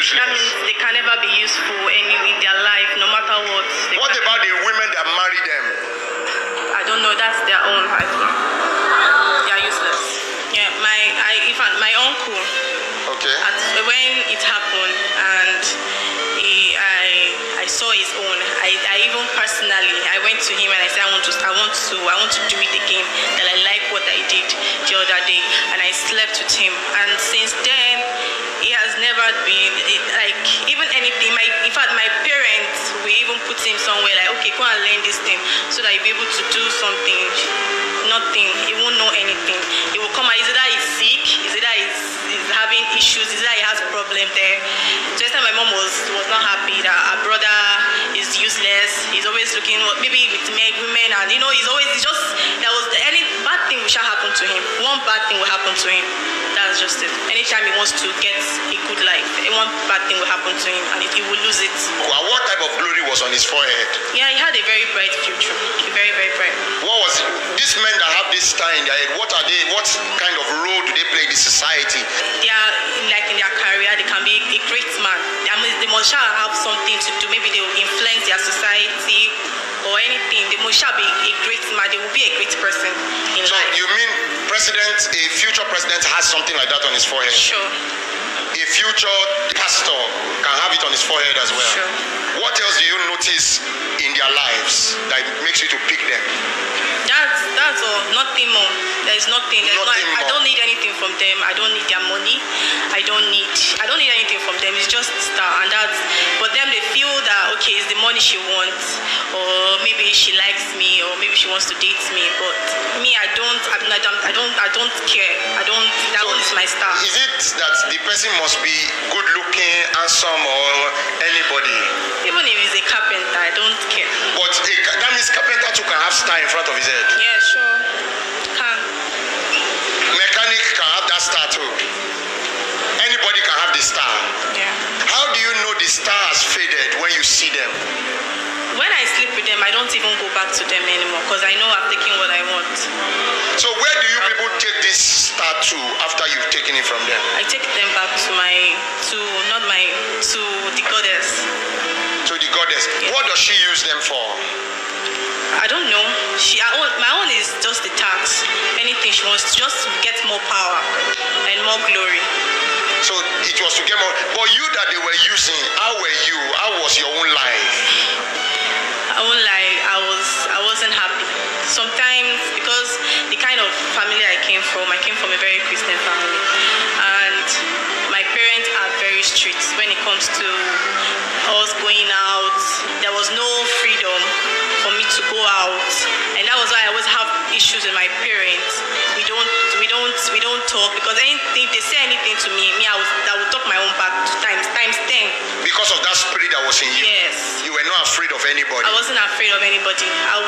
useless. That means they can never be useful in their life, no matter what. What about the women that marry them? I don't know. That's their own. They are useless. Yeah, my uncle. Okay. When it happened, and I saw his own. I even personally, I went to him and I said, I want to do it again. That I like what I did the other day, and I slept with him. And since then, he has never been like even anything. In fact, my parents will even put him somewhere like, okay, go and learn this thing so that he'll be able to do something. Nothing. He won't know anything. He will come out. Is it that he's sick? Is it that he's having issues? Is it that he has a problem there? Just that my mom was not happy that her brother is useless. He's always looking maybe with women, and it's just there was any bad thing which shall happen to him. One bad thing will happen to him. That's just it. Anytime he wants to get a good life, one bad thing will happen to him, and he will lose it. Well, what type of glory was on his forehead? Yeah, he had a very bright future. Very, very bright. What was it? These men that have this star in their head, what are they? What kind of role do they play in the society? They are like in their career, they can be a great man. I mean, they must have something to do. Maybe they will influence their society or anything. They must be a great man. They will be a great person in life. So you mean a future president has something like that on his forehead? Sure. A future pastor can have it on his forehead as well. Sure. What else do you notice in their lives that makes you to pick them? That's all. Nothing more. There is nothing. I don't need anything from them. I don't need their money. I don't need anything from them. It's just star, and that's. But them, they feel that okay, it's the money she wants, or maybe she likes me, or maybe she wants to date me. But me, I don't care. That one is my star. Is it that the person must be good looking, handsome, or anybody? Even if he's a carpenter, I don't care. But that means carpenter too can have star in front of his head. Yeah, sure. Can. Mechanic can have that star too. Anybody can have the star. Yeah. How do you know the star has faded when you see them? When I sleep with them, I don't even go back to them anymore because I know I've taken what I want. So where do you people take this star to after you've taken it from them? I take them back to the goddess. To the goddess. Yeah. What does she use them for? I don't know. My own is just the tax. Anything she wants, just get more power and more glory. So it was to get more. But you that they were using, how were you? How was your own life? I won't lie, I wasn't happy. Sometimes because the kind of family I came from a very Christian family, and my parents are very strict when it comes to us going out. There was no freedom for me to go out, and that was why I always have issues with my parents. We don't talk because if they say anything to me, I will talk my own back times 10. Because of that spirit that was in you. Yes. You were not afraid of anybody. I wasn't afraid of anybody. I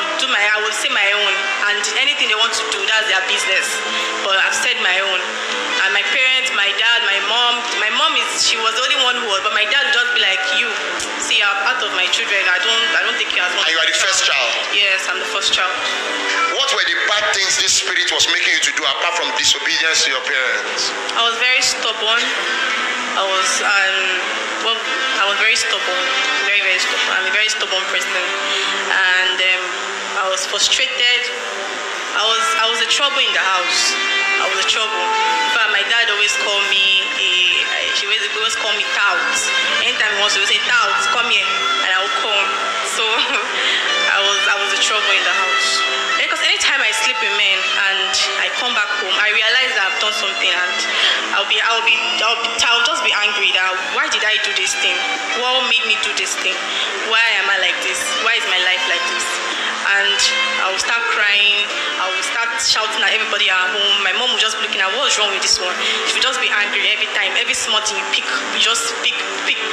would say my own, and anything they want to do, that's their business. But I've said my own. And my parents, my dad, my mom she was the only one who was, but my dad would just be like, you see, I'm part of my children. I don't take you as much. And you are the first child? Yes, I'm the first child. What were the bad things this spirit was making you to do apart from disobedience to your parents? I was very stubborn. I was very stubborn. Very, very stubborn. I'm a very stubborn person. And I was frustrated. I was a trouble in the house. I was a trouble. In fact, my dad always called me she always call me tout. Anytime he wants to say tout, come here, and I will come. So I was a trouble in the house. Because anytime I sleep with men and I come back home, I realize that I've done something, and I'll just be angry that why did I do this thing? What made me do this thing? Why am I like this? Why is my life like this? And I will start crying. I will start shouting at everybody at home. My mom will just be looking at what's wrong with this one. She will just be angry every time. Every small thing you just pick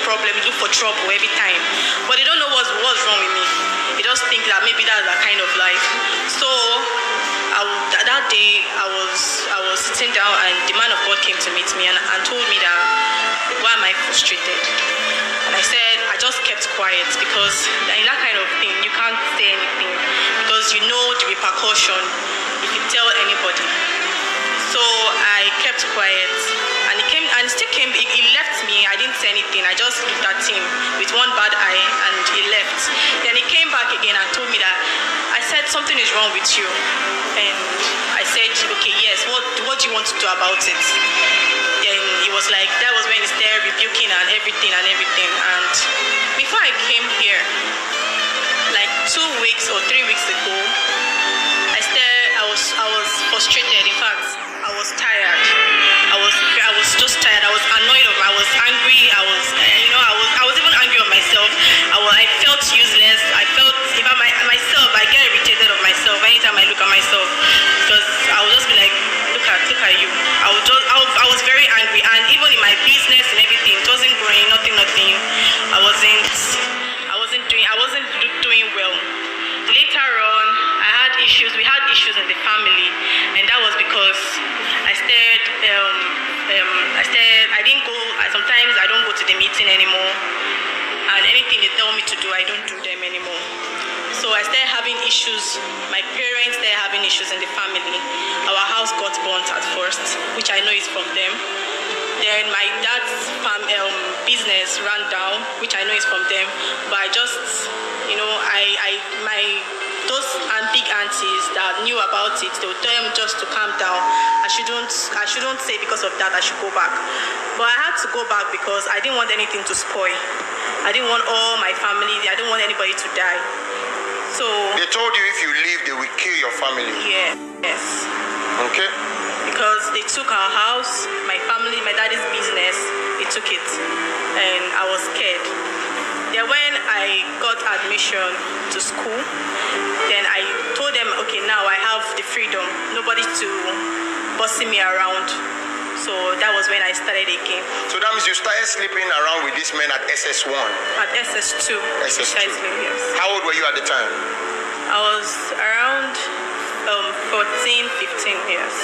problem, you look for trouble every time. But they don't know what's wrong with me. They just think that maybe that's that kind of life. So that day I was sitting down, and the man of God came to meet me and told me that why am I frustrated? And I said I just kept quiet because in that kind of thing you can't say anything because you know the repercussion if you tell anybody. So I kept quiet, and he left me. I didn't say anything. I with one bad eye and he left. Then he came back again and told me that I said something is wrong with you. And I said, okay, yes, what do you want to do about it? And he was like, that was when he started rebuking and everything. And before I came here, like 2 weeks or 3 weeks ago, I was frustrated. In fact, I was tired. I was just tired. I was annoyed. I was angry. I was even angry on myself. I felt useless. I felt about myself. I get irritated of myself anytime I look at myself, because I would just be like, look at you. I was very angry, and even in my business and everything, it wasn't growing. Nothing. I wasn't doing well. Later on, we had issues in the family, and that was because sometimes I don't go to the meeting anymore, and anything they tell me to do, I don't do them anymore. So I started having issues. My parents started having issues in the family. Our house got burnt at first, which I know is from them. Then my dad's business ran down, which I know is from them. But I just, those big aunties that knew about it, they would tell them just to calm down. I shouldn't say because of that I should go back. But I had to go back because I didn't want anything to spoil. I didn't want all my family, I didn't want anybody to die. So they told you if you leave, they will kill your family. Yes. Okay. Because they took our house, my family, my daddy's business, they took it. And I was scared. Then when I got admission to school, then I told them, okay, now I have the freedom. Nobody to bossing me around. So that was when I started again. So that means you started sleeping around with these men at SS1? At SS2. SS2. Yes. How old were you at the time? I was around 14, 15 years.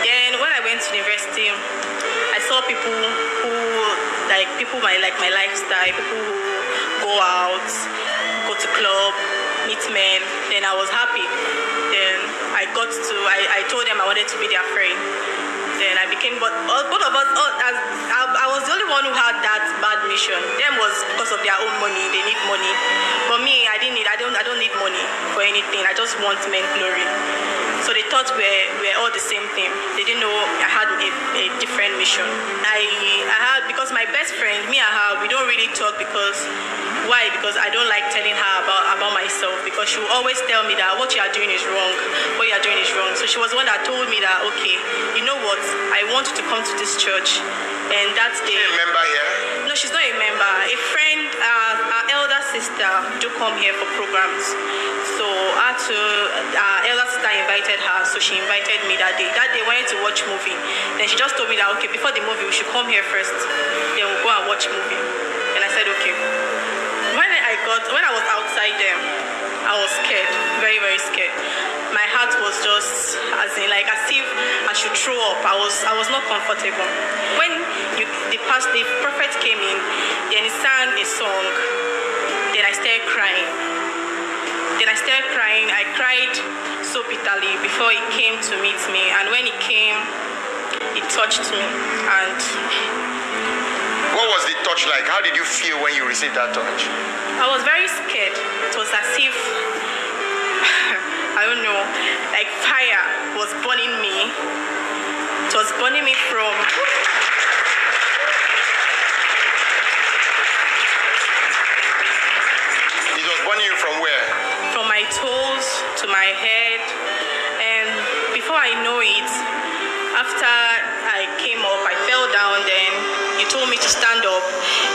Then when I went to university, I saw people who like my lifestyle, people who go out, go to club, meet men. Then I was happy. Then I told them I wanted to be their friend. Then I became, but both of us, I was the only one who had that bad mission. Them was because of their own money, they need money. But me, I don't need money for anything. I just want men glory. So they thought we're all the same thing. They didn't know I had a different mission. Because my best friend, me and her, we don't really talk why? Because I don't like telling her about myself, because she will always tell me that what you are doing is wrong. So she was the one that told me that, okay, you know what? I want you to come to this church. And that day. Is she a member here? No, she's not a member. A friend, our elder sister, do come here for programs. So our elder sister invited her, so she invited me that day. That day we wanted to watch movie. Then she just told me that, okay, before the movie we should come here first. Then we'll go and watch movie. And I said, okay. When I was outside them, I was scared, very, very scared. My heart was just as if I should throw up. I was not comfortable. When the prophet came in, then he sang a song. Then I started crying. I cried so bitterly before he came to meet me. And when he came, he touched me. And what was the touch like? How did you feel when you received that touch? I was very scared. It was as if I don't know, like fire was burning me. It was burning me from It was burning you from where? From my toes to my head. And before I know it, after I came up, I fell down. Then he told me to stand up.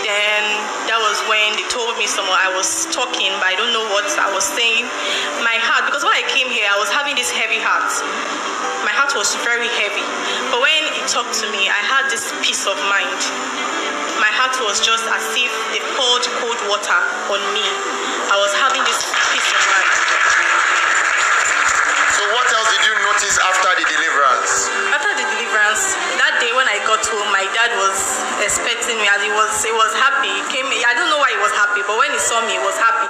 Then that was when they told me I was talking, but I don't know what I was saying. My heart, because when I came here, I was having this heavy heart. My heart was very heavy. But when he talked to me, I had this peace of mind. My heart was just as if they poured cold water on me. I was having this peace of mind. So what else did you notice after the deliverance? After the deliverance, that day when I got home, my dad was expecting me, as he was happy. He came, I don't know why he was happy, but when he saw me, he was happy.